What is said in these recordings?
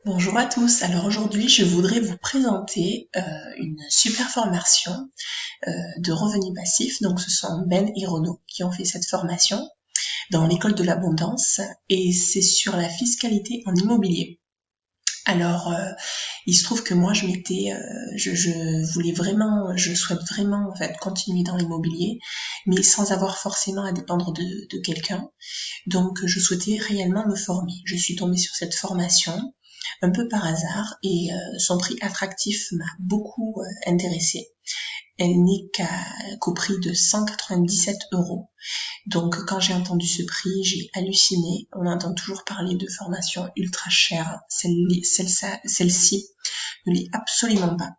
Bonjour à tous, alors aujourd'hui je voudrais vous présenter une super formation de revenus passifs. Donc ce sont Ben et Renaud qui ont fait cette formation dans l'école de l'abondance et c'est sur la fiscalité en immobilier. Alors il se trouve que moi je voulais vraiment, je souhaite vraiment en fait continuer dans l'immobilier, mais sans avoir forcément à dépendre de quelqu'un. Donc je souhaitais réellement me former. Je suis tombée sur cette formation un peu par hasard et son prix attractif m'a beaucoup intéressée. Elle n'est qu'au prix de 197 €. Donc quand j'ai entendu ce prix, j'ai halluciné. On entend toujours parler de formations ultra chères. Celle-ci ne l'est absolument pas.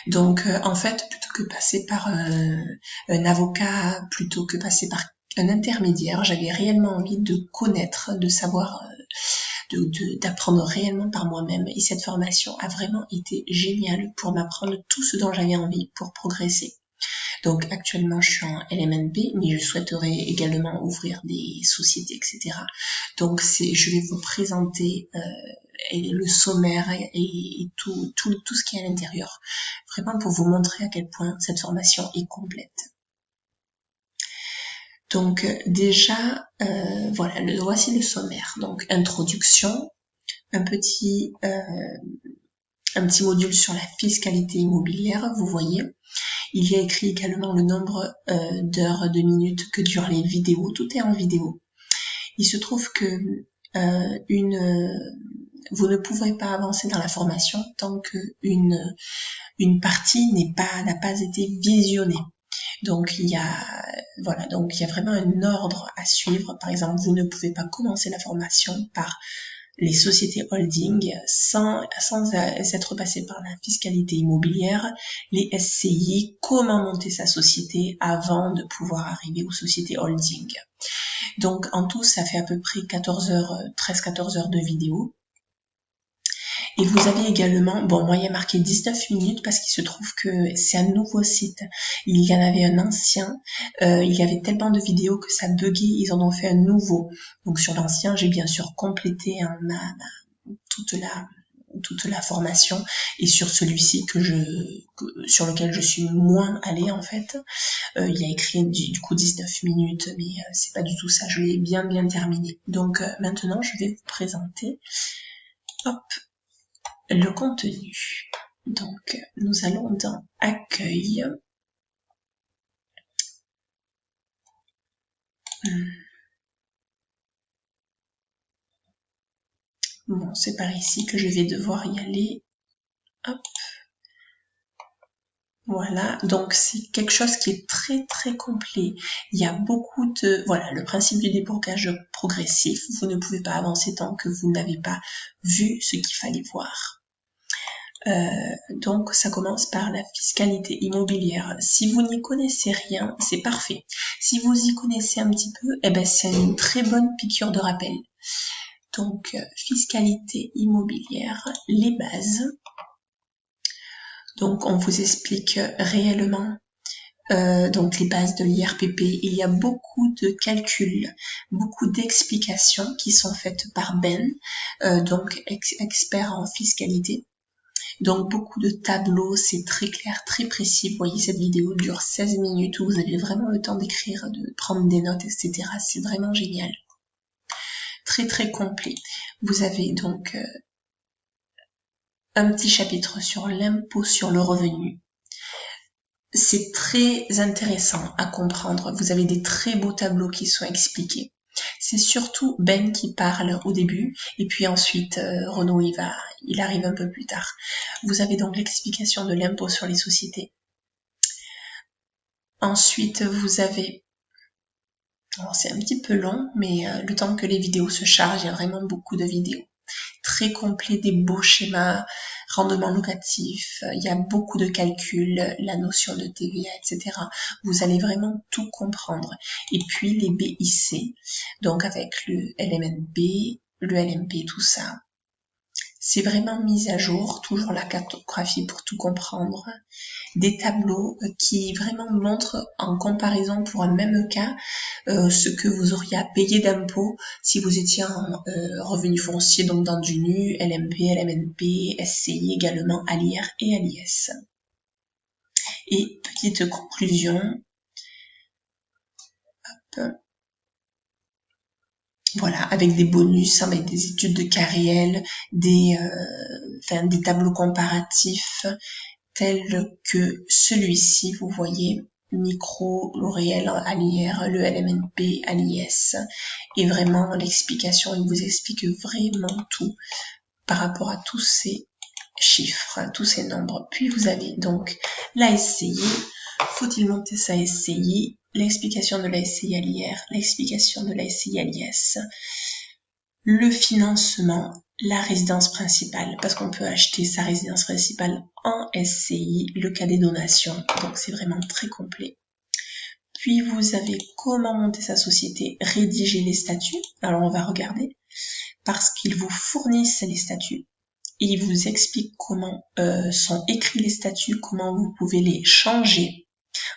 Donc en fait, plutôt que passer par un avocat, plutôt que passer par un intermédiaire, j'avais réellement envie de connaître, de savoir, d'apprendre réellement par moi-même. Et cette formation a vraiment été géniale pour m'apprendre tout ce dont j'avais envie pour progresser. Donc actuellement je suis en LMNP, mais je souhaiterais également ouvrir des sociétés, etc. Donc je vais vous présenter le sommaire et tout ce qui est à l'intérieur, vraiment pour vous montrer à quel point cette formation est complète. Donc déjà, voilà, voici le sommaire. Donc introduction, un petit module sur la fiscalité immobilière, vous voyez. Il y a écrit également le nombre d'heures, de minutes que durent les vidéos. Tout est en vidéo. Il se trouve que vous ne pouvez pas avancer dans la formation tant qu'une partie n'a pas été visionnée. Donc il y a vraiment un ordre à suivre. Par exemple, vous ne pouvez pas commencer la formation par les sociétés holding sans être passé par la fiscalité immobilière, les SCI, comment monter sa société avant de pouvoir arriver aux sociétés holding. Donc en tout, ça fait à peu près 13-14 heures de vidéo. Et vous avez également, bon, moi il y a marqué 19 minutes parce qu'il se trouve que c'est un nouveau site. Il y en avait un ancien, il y avait tellement de vidéos que ça buguait, ils en ont fait un nouveau. Donc sur l'ancien, j'ai bien sûr complété toute la formation, et sur celui-ci sur lequel je suis moins allée en fait, il y a écrit du coup 19 minutes, mais c'est pas du tout ça, je l'ai bien terminé. Donc maintenant je vais vous présenter le contenu. Donc nous allons dans accueil. Bon, c'est par ici que je vais devoir y aller. Hop. Voilà, donc c'est quelque chose qui est très complet. Il y a beaucoup de... Voilà, le principe du déblocage progressif. Vous ne pouvez pas avancer tant que vous n'avez pas vu ce qu'il fallait voir. Donc ça commence par la fiscalité immobilière. Si vous n'y connaissez rien, c'est parfait. Si vous y connaissez un petit peu, eh ben c'est une très bonne piqûre de rappel. Donc fiscalité immobilière, les bases. Donc on vous explique réellement donc les bases de l'IRPP. Il y a beaucoup de calculs, beaucoup d'explications qui sont faites par Ben, donc expert en fiscalité. Donc beaucoup de tableaux, c'est très clair, très précis. Vous voyez, cette vidéo dure 16 minutes où vous avez vraiment le temps d'écrire, de prendre des notes, etc. C'est vraiment génial. Très complet. Vous avez donc un petit chapitre sur l'impôt sur le revenu. C'est très intéressant à comprendre. Vous avez des très beaux tableaux qui sont expliqués. C'est surtout Ben qui parle au début, et puis ensuite Renaud il arrive un peu plus tard. Vous avez donc l'explication de l'impôt sur les sociétés. Ensuite, vous avez... Alors, c'est un petit peu long, mais le temps que les vidéos se chargent, il y a vraiment beaucoup de vidéos. Très complet, des beaux schémas, rendement locatif, il y a beaucoup de calculs, la notion de TVA, etc. Vous allez vraiment tout comprendre. Et puis les BIC, donc avec le LMNP, le LMP, tout ça. C'est vraiment mis à jour, toujours la cartographie pour tout comprendre, des tableaux qui vraiment montrent en comparaison pour un même cas ce que vous auriez à payer d'impôts si vous étiez en revenu foncier, donc dans du NU, LMP, LMNP, SCI également, à l'IR et à l'IS. Et petite conclusion, hop. Voilà, avec des bonus, avec des études de cas réels, des tableaux comparatifs tels que celui-ci, vous voyez, micro, le réel à l'IR, le LMNP à l'IS, et vraiment l'explication, il vous explique vraiment tout par rapport à tous ces chiffres, tous ces nombres. Puis vous avez donc la SCI, faut-il monter sa SCI, l'explication de la SCI à l'IR, l'explication de la SCI à l'IS, le financement, la résidence principale, parce qu'on peut acheter sa résidence principale en SCI, le cas des donations, donc c'est vraiment très complet. Puis vous avez comment monter sa société, rédiger les statuts, alors on va regarder, parce qu'ils vous fournissent les statuts, et ils vous expliquent comment sont écrits les statuts, comment vous pouvez les changer.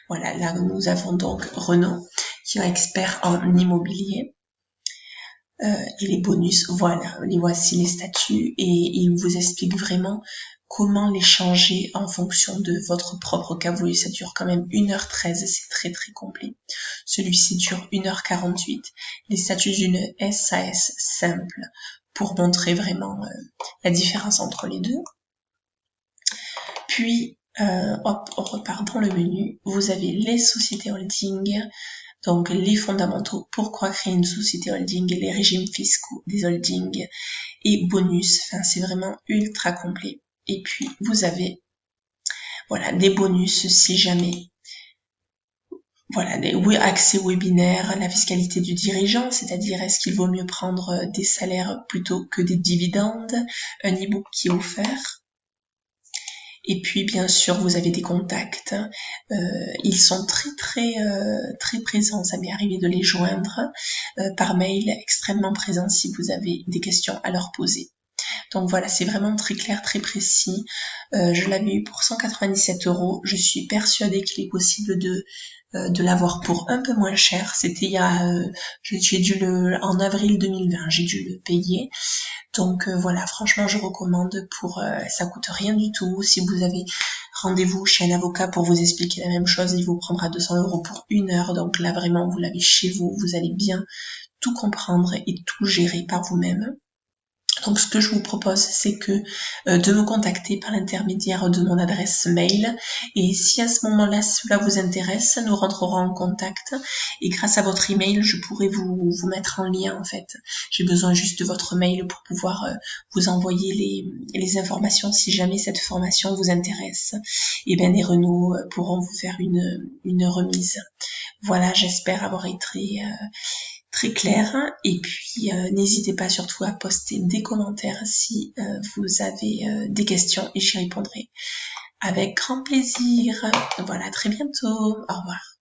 Voilà, là nous avons donc Renaud, qui est expert en immobilier. Et les bonus, voilà, les voici les statuts et il vous explique vraiment comment les changer en fonction de votre propre cas. Vous voyez, ça dure quand même 1h13, c'est très très complet. Celui-ci dure 1h48. Les statuts d'une SAS simple pour montrer vraiment la différence entre les deux. Puis, hop, on repart dans le menu. Vous avez les sociétés holding. Donc, les fondamentaux, pourquoi créer une société holding, les régimes fiscaux des holdings et bonus. Enfin, c'est vraiment ultra complet. Et puis, vous avez, voilà, des bonus si jamais, voilà, accès webinaire, la fiscalité du dirigeant, c'est-à-dire est-ce qu'il vaut mieux prendre des salaires plutôt que des dividendes, un e-book qui est offert. Et puis, bien sûr, vous avez des contacts. Ils sont très présents. Ça m'est arrivé de les joindre par mail, extrêmement présents si vous avez des questions à leur poser. Donc voilà, c'est vraiment très clair, très précis. Je l'avais eu pour 197 €. Je suis persuadée qu'il est possible de l'avoir pour un peu moins cher. C'était il y a, en avril 2020, j'ai dû le payer. Donc voilà, franchement, je recommande ça coûte rien du tout. Si vous avez rendez-vous chez un avocat pour vous expliquer la même chose, il vous prendra 200 € pour 1 heure. Donc là, vraiment, vous l'avez chez vous, vous allez bien tout comprendre et tout gérer par vous-même. Donc ce que je vous propose, c'est que de me contacter par l'intermédiaire de mon adresse mail. Et si à ce moment-là, cela vous intéresse, nous rentrerons en contact. Et grâce à votre email, je pourrai vous mettre en lien en fait. J'ai besoin juste de votre mail pour pouvoir vous envoyer les informations si jamais cette formation vous intéresse. Et bien les Renaud pourront vous faire une remise. Voilà, j'espère avoir été très clair, et puis n'hésitez pas surtout à poster des commentaires si vous avez des questions et j'y répondrai avec grand plaisir. Voilà, à très bientôt, au revoir.